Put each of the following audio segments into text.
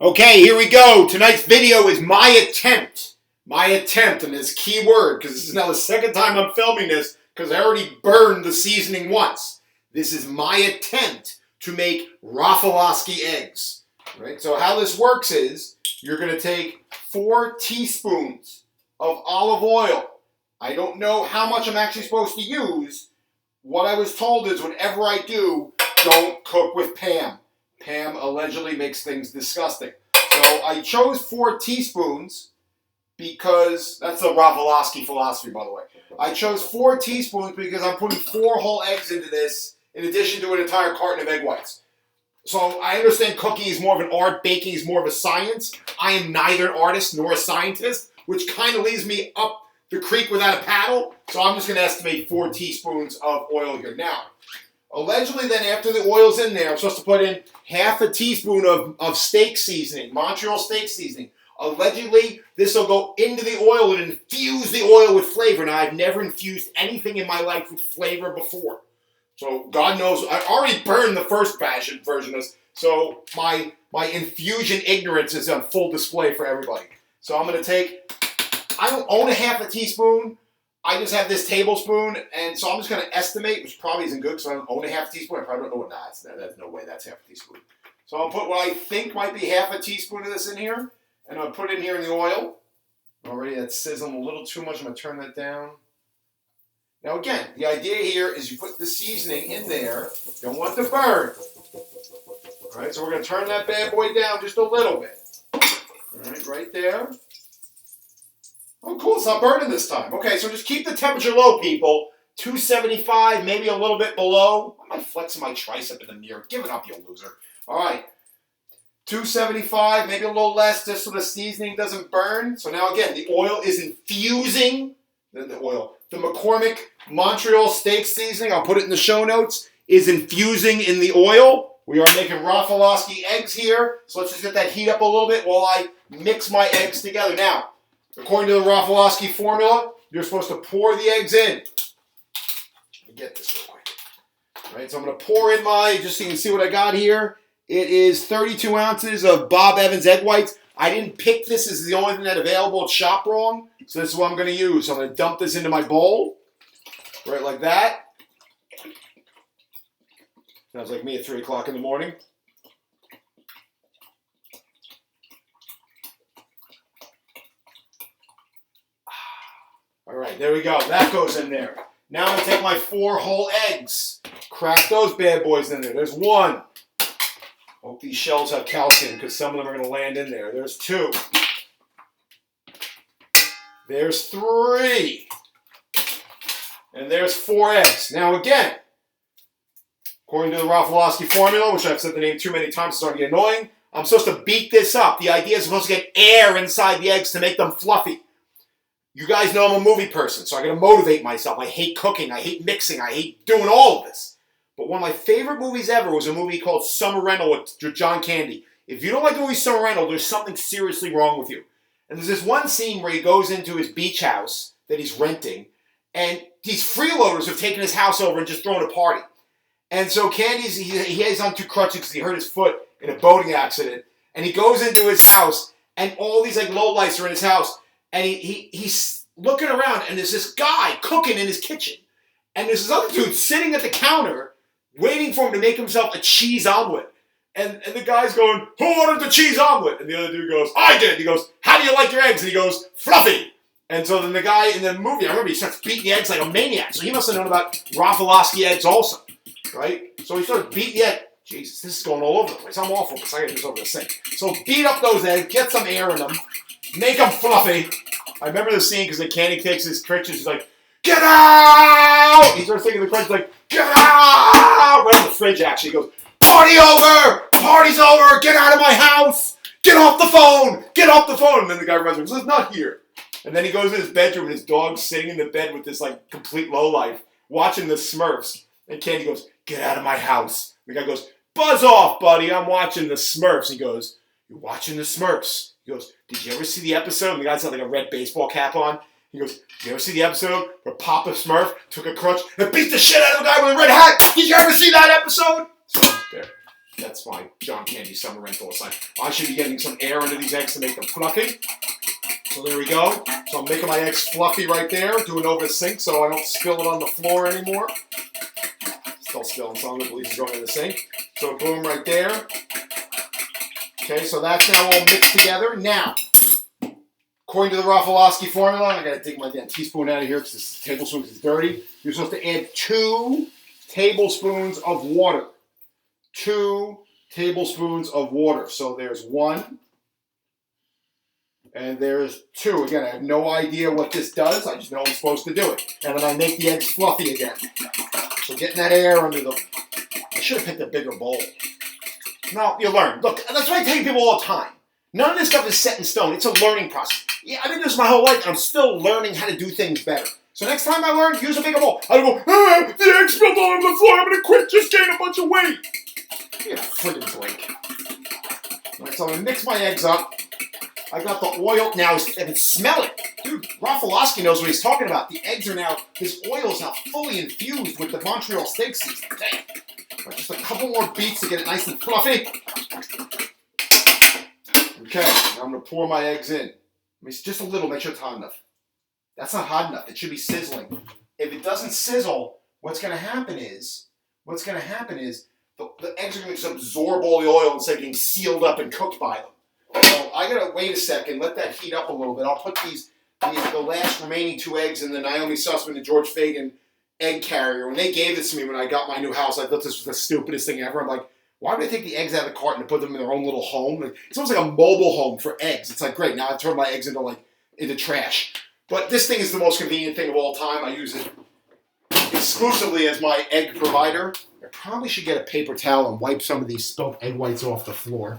Okay, here we go. Tonight's video is my attempt. My attempt, and it's a key word because this is now the second time I'm filming this because I already burned the seasoning once. This is my attempt to make Rafalovsky eggs. Right? So how this works is you're going to take 4 teaspoons of olive oil. I don't know how much I'm actually supposed to use. What I was told is whatever I do, don't cook with Pam. Pam allegedly makes things disgusting. So I chose 4 teaspoons because that's the Rafalovsky philosophy, by the way. I chose 4 teaspoons because I'm putting 4 whole eggs into this in addition to an entire carton of egg whites. So I understand cooking is more of an art, baking is more of a science. I am neither an artist nor a scientist, which kind of leaves me up the creek without a paddle. So I'm just going to estimate 4 teaspoons of oil here. Now, allegedly then after the oil's in there, I'm supposed to put in half a teaspoon of steak seasoning, Montreal Steak Seasoning. Allegedly, this will go into the oil and infuse the oil with flavor. Now, I've never infused anything in my life with flavor before. So, God knows, I already burned the first version of this. So, my infusion ignorance is on full display for everybody. So, I'm going to take, I don't own a half a teaspoon. I just have this tablespoon, and so I'm just going to estimate, which probably isn't good because I don't own a half a teaspoon. I probably don't know what that is. There's no way that's half a teaspoon. So I'll put what I think might be half a teaspoon of this in here, and I'll put it in here in the oil. Already that's sizzling a little too much. I'm going to turn that down. Now again, the idea here is you put the seasoning in there. You don't want it to burn. All right, so we're going to turn that bad boy down just a little bit. All right, right there. Oh, cool. It's not burning this time. Okay, so just keep the temperature low, people. 275, maybe a little bit below. Why am I flexing my tricep in the mirror? Give it up, you loser. All right. 275, maybe a little less, just so the seasoning doesn't burn. So now, again, the oil is infusing. The McCormick Montreal Steak Seasoning, I'll put it in the show notes, is infusing in the oil. We are making Rafalovsky eggs here. So let's just get that heat up a little bit while I mix my eggs together. Now, according to the Rafalovsky formula, you're supposed to pour the eggs in. Let me get this real quick. All right, so I'm going to pour in just so you can see what I got here. It is 32 ounces of Bob Evans egg whites. I didn't pick this. This is the only thing that's available at Shop Wrong. So this is what I'm going to use. So I'm going to dump this into my bowl. Right like that. Sounds like me at 3 o'clock in the morning. All right, there we go. That goes in there. Now I'm going to take my 4 whole eggs. Crack those bad boys in there. There's 1. Hope these shells have calcium because some of them are going to land in there. There's 2. There's 3. And there's 4 eggs. Now again, according to the Rafalovsky formula, which I've said the name too many times, it's starting to get annoying, I'm supposed to beat this up. The idea is supposed to get air inside the eggs to make them fluffy. You guys know I'm a movie person, so I got to motivate myself. I hate cooking. I hate mixing. I hate doing all of this. But one of my favorite movies ever was a movie called Summer Rental with John Candy. If you don't like the movie Summer Rental, there's something seriously wrong with you. And there's this one scene where he goes into his beach house that he's renting, and these freeloaders have taken his house over and just thrown a party. And so Candy's, he has on 2 crutches because he hurt his foot in a boating accident. And he goes into his house, and all these like lowlights are in his house. And he's looking around, and there's this guy cooking in his kitchen. And there's this other dude sitting at the counter waiting for him to make himself a cheese omelet. And the guy's going, who ordered the cheese omelet? And the other dude goes, I did. He goes, how do you like your eggs? And he goes, fluffy. And so then the guy in the movie, I remember he starts beating the eggs like a maniac. So he must have known about Rafalovsky eggs also, right? So he started beating the egg. Jesus, this is going all over the place. I'm awful because I got to do this over the sink. So beat up those eggs, get some air in them. Make them fluffy. I remember the scene because the Candy takes his crutches. He's like, get out! He starts taking the crutches like, get out! Right in the fridge, actually. He goes, party over! Party's over! Get out of my house! Get off the phone! Get off the phone! And then the guy runs over. He's not here. And then he goes in his bedroom and his dog's sitting in the bed with this like complete lowlife, watching the Smurfs. And Candy goes, get out of my house. The guy goes, buzz off, buddy. I'm watching the Smurfs. He goes, you're watching the Smurfs. He goes, did you ever see the episode? And the guy's got like a red baseball cap on. He goes, did you ever see the episode where Papa Smurf took a crutch and beat the shit out of a guy with a red hat? Did you ever see that episode? So, there. That's my John Candy summer rental aside. I should be getting some air under these eggs to make them fluffy. So there we go. So I'm making my eggs fluffy right there, doing it over the sink so I don't spill it on the floor anymore. Still spilling some, at least it's going in the sink. So boom, right there. Okay, so that's now all mixed together. Now, according to the Rafalovsky formula, I gotta take my damn teaspoon out of here because this tablespoon is dirty. You're supposed to add 2 tablespoons of water. 2 tablespoons of water. So there's 1. And there's 2. Again, I have no idea what this does. I just know I'm supposed to do it. And then I make the eggs fluffy again. So getting that air under them. I should have picked a bigger bowl. No, you learn. Look, that's what I tell people all the time. None of this stuff is set in stone. It's a learning process. Yeah, I've been doing this my whole life. I'm still learning how to do things better. So next time I learn, use a bigger bowl. I don't go, the egg spilled all over the floor. I'm going to quit. Just gain a bunch of weight. Give me a friggin' break. All right, so I'm going to mix my eggs up. I got the oil. Now, I can smell it. Dude, Rafalovsky knows what he's talking about. The eggs are now, this oil is now fully infused with the Montreal Steak Seasoning. Dang. Right, just a couple more beats to get it nice and fluffy. Okay, now I'm going to pour my eggs in. I mean, it's just a little, make sure it's hot enough. That's not hot enough. It should be sizzling. If it doesn't sizzle, what's going to happen is the eggs are going to just absorb all the oil instead of getting sealed up and cooked by them. So I gotta wait a second, let that heat up a little bit. I'll put the last remaining 2 eggs in the Naomi Sussman and George Fagan egg carrier. When they gave this to me when I got my new house, I thought this was the stupidest thing ever. I'm like, why would they take the eggs out of the carton and put them in their own little home? Like, it's almost like a mobile home for eggs. It's like, great, now I've turned my eggs into trash. But this thing is the most convenient thing of all time. I use it exclusively as my egg provider. I probably should get a paper towel and wipe some of these spilt egg whites off the floor.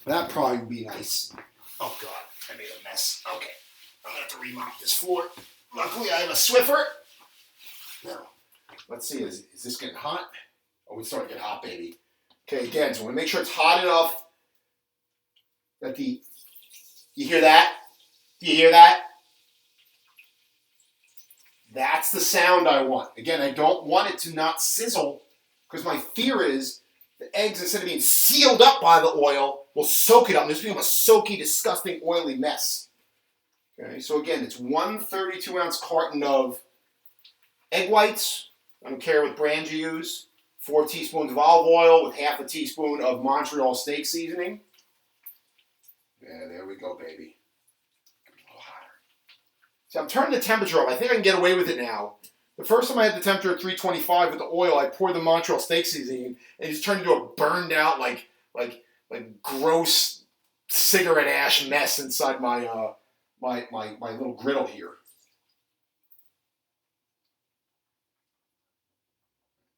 That probably would be nice. Oh, God. I made a mess. Okay. I'm going to have to remop this floor. Luckily, I have a Swiffer. Now, let's see. Is this getting hot? Oh, it's starting to get hot, baby. Okay, again, so I want to make sure it's hot enough that you hear that? Do you hear that? That's the sound I want. Again, I don't want it to not sizzle because my fear is the eggs, instead of being sealed up by the oil, will soak it up. And this becomes a soaky, disgusting, oily mess. Okay, so again, it's 1 32-ounce carton of egg whites. I don't care what brand you use. 4 teaspoons of olive oil with half a teaspoon of Montreal Steak Seasoning. Yeah, there we go, baby. A little hotter. So I'm turning the temperature up. I think I can get away with it now. The first time I had the temperature at 325 with the oil, I poured the Montreal Steak Seasoning, and it just turned into a burned out, like gross cigarette ash mess inside my my little griddle here.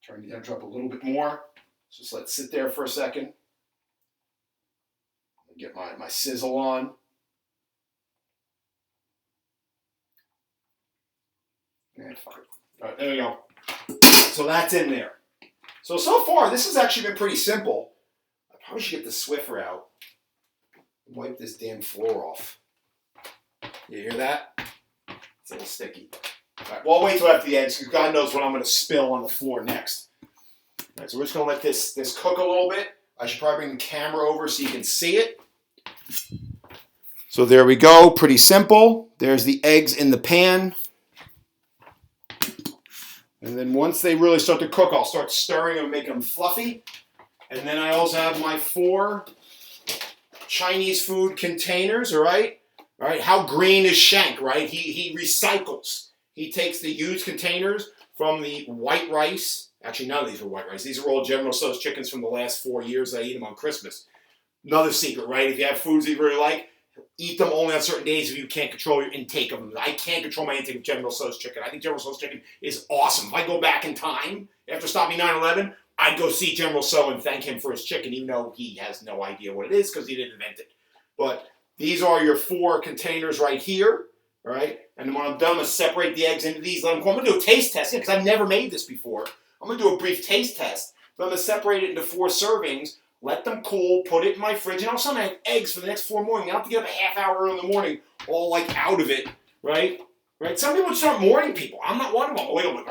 Turn the temperature up a little bit more. Just let it sit there for a second. Get my sizzle on. And fuck it. All right, there we go. So that's in there. So far, this has actually been pretty simple. I probably should get the Swiffer out and wipe this damn floor off. You hear that? It's a little sticky. All right, well, I'll wait till after the eggs because God knows what I'm going to spill on the floor next. All right, so we're just going to let this cook a little bit. I should probably bring the camera over so you can see it. So there we go. Pretty simple. There's the eggs in the pan. And then once they really start to cook, I'll start stirring them and making them fluffy. And then I also have my 4 Chinese food containers, all right? All right, how green is Shank, right? He recycles. He takes the used containers from the white rice. Actually, none of these were white rice. These are all General Tso's chickens from the last 4 years. I eat them on Christmas. Another secret, right? If you have foods that you really like, eat them only on certain days if you can't control your intake of them. I can't control my intake of General Tso's chicken. I think General Tso's chicken is awesome. If I go back in time, after stopping 9/11, I'd go see General Tso and thank him for his chicken, even though he has no idea what it is because he didn't invent it. But these are your 4 containers right here, all right? And when I'm done, I'm going to separate the eggs into these. I'm going to do a taste test because I've never made this before. I'm going to do a brief taste test. Then I'm going to separate it into 4 servings. Let them cool, put it in my fridge, and all of a sudden I have eggs for the next 4 mornings. I don't have to get up a half hour early in the morning, all like out of it, right? Right? Some people just aren't morning people. I'm not one of them. Oh, wait, I'm like,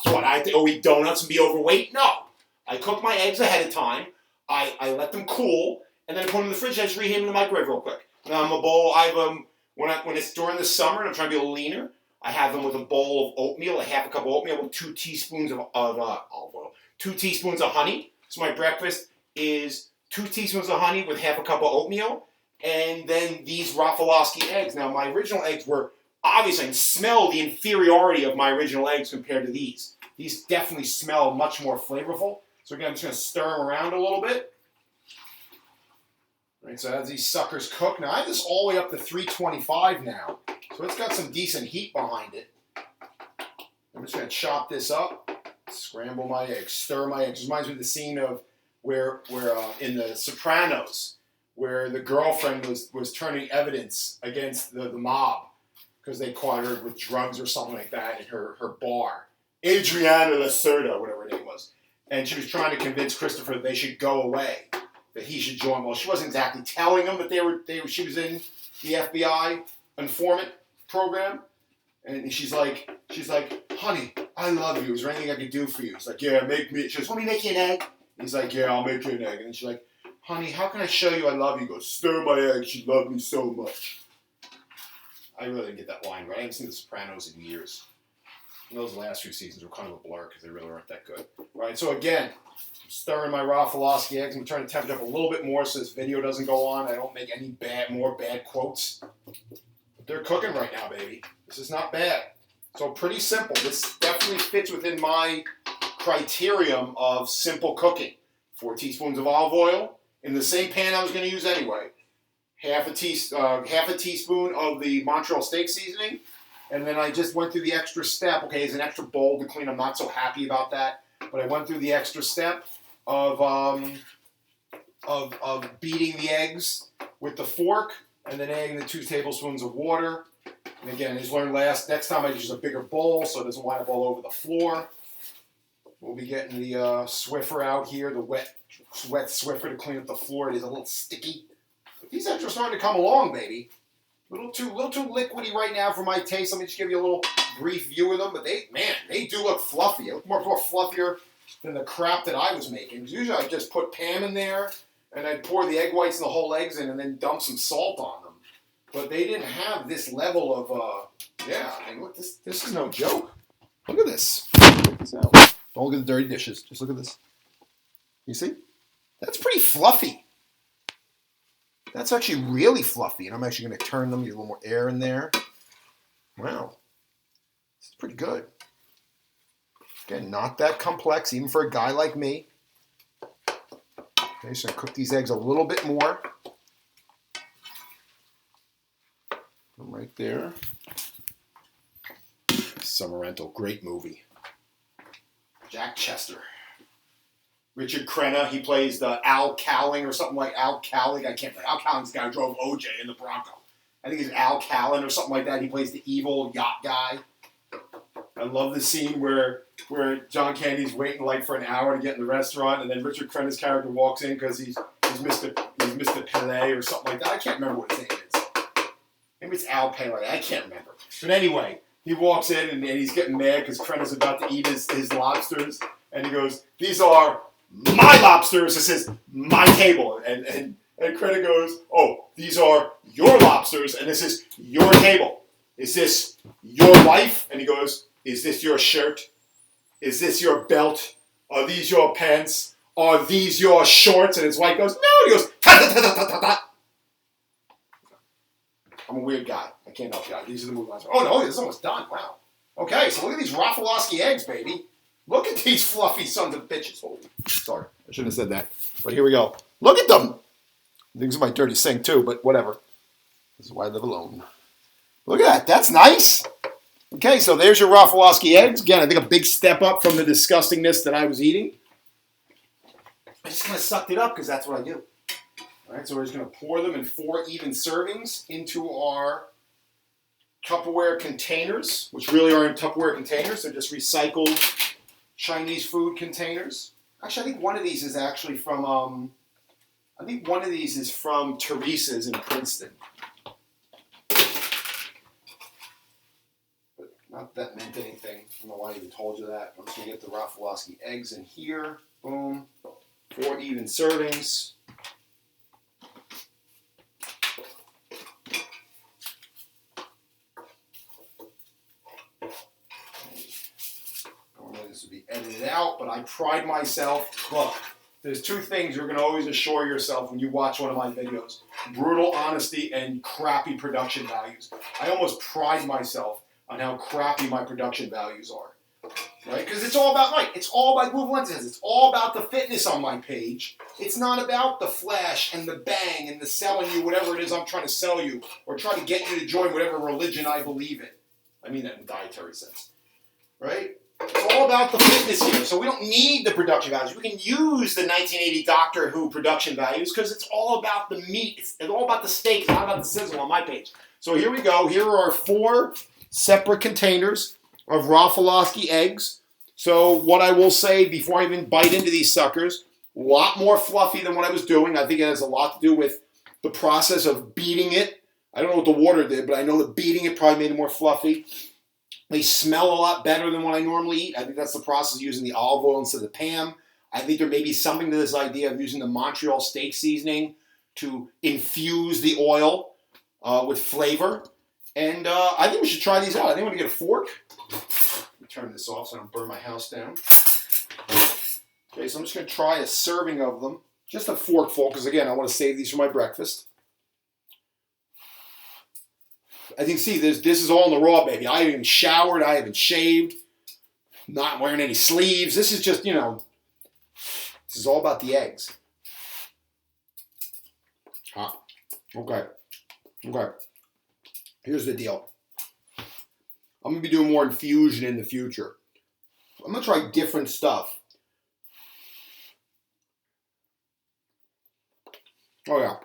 so what? I have to go eat donuts and be overweight? No. I cook my eggs ahead of time. I let them cool, and then I put them in the fridge. I just reheat them in the microwave real quick. Now I'm a bowl. I have when it's during the summer and I'm trying to be a little leaner, I have them with a bowl of oatmeal, a half a cup of oatmeal with 2 teaspoons of olive oil, 2 teaspoons of honey. So my breakfast is 2 teaspoons of honey with half a cup of oatmeal, and then these Rafalovsky eggs. Now my original eggs were obviously, I can smell the inferiority of my original eggs compared to these. These definitely smell much more flavorful. So again, I'm just going to stir them around a little bit. All right, so as these suckers cook, now I have this all the way up to 325 now. So it's got some decent heat behind it. I'm just going to chop this up, scramble my eggs, stir my eggs. It reminds me of the scene of where in The Sopranos, where the girlfriend was turning evidence against the mob because they caught her with drugs or something like that in her bar. Adrianna and whatever her name was. And she was trying to convince Christopher that they should go away, that he should join. Well, she wasn't exactly telling him that she was in the FBI informant program. And she's like, honey, I love you. Is there anything I could do for you? He's like, yeah, make me. She goes, want me to make you an egg? He's like, yeah, I'll make you an egg. And she's like, honey, how can I show you I love you? He goes, stir my egg. She loved me so much. I really didn't get that line right. I haven't seen The Sopranos in years. And those last few seasons were kind of a blur because they really weren't that good. Right, so again, I'm stirring my Rafalovsky eggs. I'm turning the temperature up a little bit more so this video doesn't go on. I don't make any more bad quotes. But they're cooking right now, baby. This is not bad. So pretty simple. This definitely fits within my criterion of simple cooking. 4 teaspoons of olive oil in the same pan I was going to use anyway. Half a teaspoon of the Montreal Steak Seasoning. And then I just went through the extra step. Okay, it's an extra bowl to clean. I'm not so happy about that. But I went through the extra step of beating the eggs with the fork and then adding the 2 tablespoons of water. And again, I just learned next time I use a bigger bowl so it doesn't wind up all over the floor. We'll be getting the Swiffer out here, the wet Swiffer to clean up the floor. It is a little sticky. But these eggs are starting to come along, baby. A little too liquidy right now for my taste. Let me just give you a little brief view of them. But they do look fluffy. They look more fluffier than the crap that I was making. Usually I just put Pam in there and I'd pour the egg whites and the whole eggs in and then dump some salt on them. But they didn't have this level of, I mean, look, this is no joke. Look at this. Check this out. Don't look at the dirty dishes. Just look at this. You see? That's pretty fluffy. That's actually really fluffy, and I'm actually going to turn them, get a little more air in there. Wow. This is pretty good. Again, not that complex, even for a guy like me. Okay, so I cook these eggs a little bit more. Right there. Summer Rental, great movie. Jack Chester. Richard Crenna, he plays the Al Cowling or something like Al Cowling. I can't remember. Al Cowling's the guy who drove OJ in the Bronco. I think he's Al Callan or something like that. He plays the evil yacht guy. I love the scene where John Candy's waiting like for an hour to get in the restaurant, and then Richard Crenna's character walks in because he's Mr. Pele or something like that. I can't remember what his name is. Maybe it's Al Pele. I can't remember. But anyway, he walks in and he's getting mad because Crenna's about to eat his lobsters, and he goes, "These are my lobsters." This is my table. And Crenna goes, "Oh, these are your lobsters, and this is your table. Is this your wife?" And he goes, "Is this your shirt? Is this your belt? Are these your pants? Are these your shorts?" And his wife goes, "No." He goes, "Ta ta ta ta ta ta." I'm a weird guy. I can't help you out. These are the movie lines. Oh no, this is almost done. Wow. Okay, so look at these Rafalovsky eggs, baby. Look at these fluffy sons of bitches. Oh, sorry, I shouldn't have said that. But here we go. Look at them. These are my dirty sink too, but whatever. This is why I live alone. Look at that. That's nice. Okay, so there's your Rafalovsky eggs. Again, I think a big step up from the disgustingness that I was eating. I just kind of sucked it up because that's what I do. All right, so we're just going to pour them in 4 even servings into our Tupperware containers, which really aren't Tupperware containers. They're just recycled Chinese food containers. Actually, I think one of these is actually from, Teresa's in Princeton. But not that meant anything. I don't know why I even told you that. I'm just going to get the Rafalovsky eggs in here. Boom. 4 even servings. Normally this would be edited out, but I pride myself. Look, there's 2 things you're going to always assure yourself when you watch one of my videos. Brutal honesty and crappy production values. I almost pride myself on how crappy my production values are. Right? Because it's all about, it's all about Google Lenses. It's all about the fitness on my page. It's not about the flash and the bang and the selling you whatever it is I'm trying to sell you or try to get you to join whatever religion I believe in. I mean that in a dietary sense. Right? It's all about the fitness here. So we don't need the production values. We can use the 1980 Doctor Who production values because it's all about the meat. It's all about the steak. It's not about the sizzle on my page. So here we go. Here are 4 separate containers of Rafalovsky eggs. So what I will say before I even bite into these suckers, a lot more fluffy than what I was doing. I think it has a lot to do with the process of beating it. I don't know what the water did, but I know that beating it probably made it more fluffy. They smell a lot better than what I normally eat. I think that's the process of using the olive oil instead of the Pam. I think there may be something to this idea of using the Montreal Steak Seasoning to infuse the oil with flavor. And I think we should try these out. I think I'm going to get a fork. Let me turn this off so I don't burn my house down. Okay, so I'm just going to try a serving of them. Just a forkful, because again, I want to save these for my breakfast. As you can see, this is all in the raw, baby. I haven't even showered. I haven't shaved. Not wearing any sleeves. This is just, this is all about the eggs. Hot. Okay. Here's the deal. I'm going to be doing more infusion in the future. I'm going to try different stuff. Oh, yeah.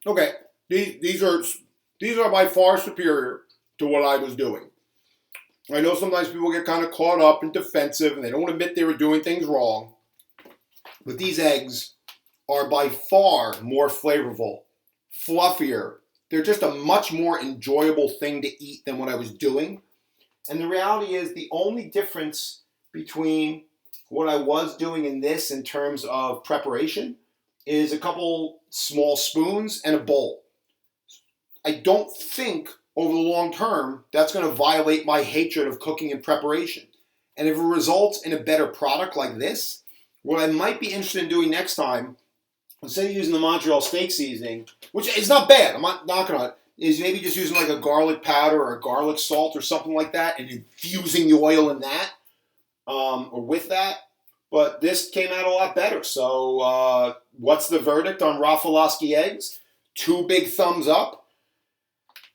Okay. These are by far superior to what I was doing. I know sometimes people get kind of caught up and defensive and they don't admit they were doing things wrong. But these eggs are by far more flavorful, fluffier. They're just a much more enjoyable thing to eat than what I was doing. And the reality is the only difference between what I was doing in this in terms of preparation is a couple small spoons and a bowl. I don't think over the long term that's going to violate my hatred of cooking and preparation. And if it results in a better product like this, what I might be interested in doing next time, instead of using the Montreal Steak Seasoning, which is not bad, I'm not knocking on it, is maybe just using like a garlic powder or a garlic salt or something like that and infusing the oil in that or with that. But this came out a lot better. So what's the verdict on Rafalovsky eggs? 2 big thumbs up.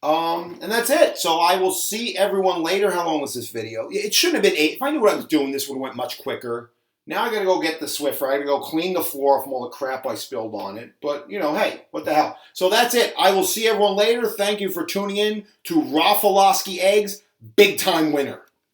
And that's it. So I will see everyone later. How long was this video? It shouldn't have been 8. If I knew what I was doing, this would have went much quicker. Now I got to go get the Swiffer. I got to go clean the floor from all the crap I spilled on it. But, hey, what the hell. So that's it. I will see everyone later. Thank you for tuning in to Rafalovsky Eggs. Big time winner.